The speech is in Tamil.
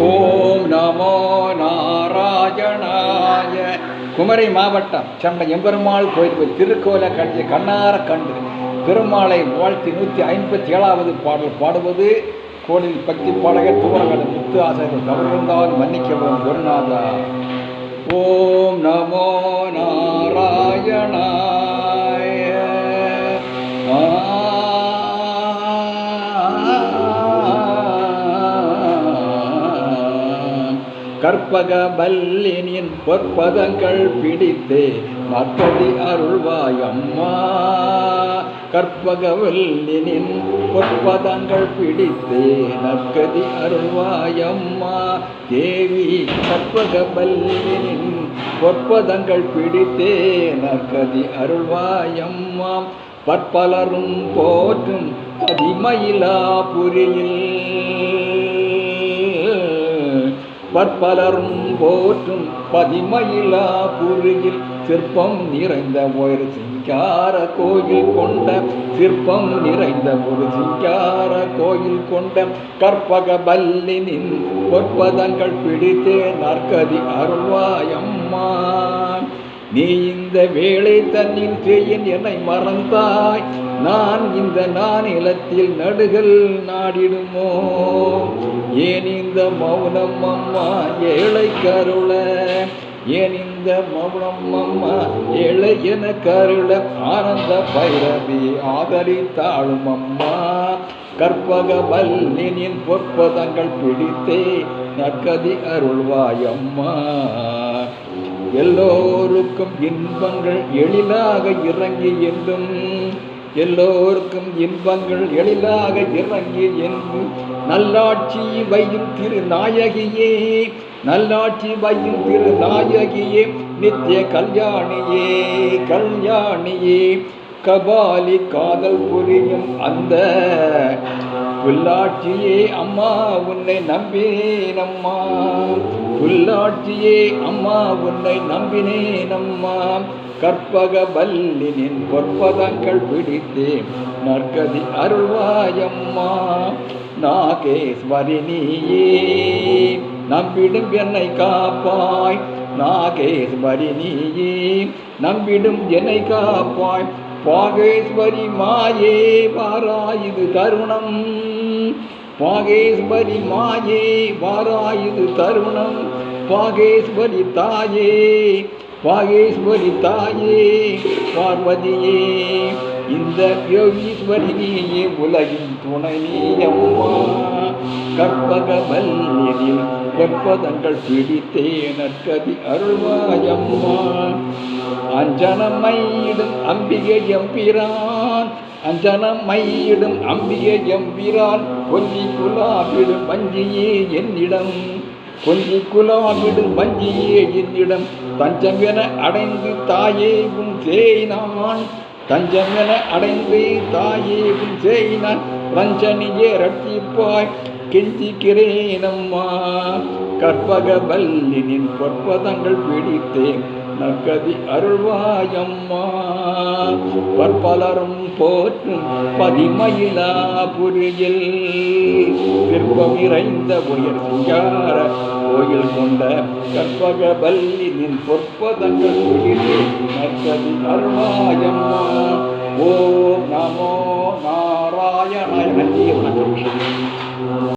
ஓம் நமோ நாராயணாய. குமரி மாவட்டம் சென்னை எம்பெருமாள் கோயில் திருக்கோல கண்டிய கண்ணார கண்டு பெருமாளை வாழ்த்தி 157வது பாடல் பாடுவது கோயில் பக்தி பாடகர் தூரகட முத்து ஆசிரியர் தவறிருந்தால் மன்னிக்கவும் குருநாதா. ஓம் நமோ நாராயணாய. கற்பக வல்லினின் பொற்பதங்கள் பிடித்தே நற்கதி அருள்வாயம்மா. கற்பக வல்லினின் பொற்பதங்கள் பிடித்தே நற்கதி அருள்வாயம்மா தேவி. கற்பக வல்லினின் பொற்பதங்கள் பிடித்தே நற்கதி அருள்வாயம்மா. பற்பலரும் போற்றும் அதிமயிலாபுரியில் பற்பலரும் போற்றும் பதிமயிலாபுரியில் சிற்பம் நிறைந்த ஒரு சிங்கார கோயில் கொண்ட சிற்பம் நிறைந்த ஒரு சிங்கார கோயில் கொண்ட கற்பக வல்லினின் பொற்பதங்கள் பிடித்தே நற்கதி அருள்வாயம்மா. நீ இந்த வேளை தன்னில் செய்யின் என்னை மறந்தாய். நான் இந்த நானிலத்தில் நடுகள் நாடிடுமோ. ஏன் இந்த மௌனம் அம்மா ஏழை கருள. ஏன் இந்த மௌனம் அம்மா ஏழை என கருள. ஆனந்த பைரவி ஆதரித்தாளும் அம்மா. கற்பக வல்லினின் பொற்பதங்கள் பிடித்தே நற்கதி அருள்வாயம்மா. எல்லோருக்கும் இன்பங்கள் எளிதாக இறங்கி என்றும் எல்லோருக்கும் இன்பங்கள் எளிதாக இறங்கி என்றும் நல்லாட்சி வையும் திருநாயகியே. நல்லாட்சி வையும் திருநாயகியே நித்திய கல்யாணியே. கல்யாணியே கபாலி காதல் புரியும் அந்த புல்லாட்சியே அம்மா உன்னை நம்பினேனம்மா. புல்லாட்சியே அம்மா உன்னை நம்பினேனம்மா. கற்பக வல்லினின் பொற்பதங்கள் பிடித்தே நற்கதி அருள்வாயம்மா. நாகேஸ்வரி நீயே நம்பிடும் என்னை காப்பாய். நாகேஸ்வரி நீயே நம்பிடும் என்னை காப்பாய். பாகேஸ்வரி மாயே வாராயுது தருணம். பாகேஸ்வரி மாயே வாராயுது தருணம். பாகேஸ்வரி தாயே பாகேஸ்வரி தாயே பார்வதியே இந்த யோகீஸ்வரி நீயே உலகின் துணை நீயம்மா. கற்பக வல்லினில் பொற்பதங்கள் பிடித்தே நற்கதி அருள்வாயம்மா. அஞ்சனமையிடும் அம்பிகை எம்பிரான். அஞ்சனமையிடும் அம்பிகை எம்பிரான். கொஞ்சி குலாபிடும் வஞ்சியே என்னிடம். கொஞ்சி குலாபிடும் வஞ்சியே என்னிடம். தஞ்சம் என அடைந்து தாயே உன் சேய்னான். தஞ்சம் என அடைந்து தாயே உன் சேய்னான். ரஞ்சனியே ரட்சிப்பாய் கெஞ்சிக்கிறேனம்மா. கற்பக வல்லினின் பொற்பதங்கள் பிடித்தேன் நற்கதி அருள்வாயம்மா. பற்பலரும் போற்றும் பதிமயிலாபுரியில் சிற்பம் இறைந்த உயர் சிங்கார கோயில் கொண்ட கற்பக வல்லினின் பொற்பதங்கள் பிடித்தே நற்கதி அருள்வாயம்மா. ஓம் நமோ நாராயணாய. நன்றி வணக்கம்.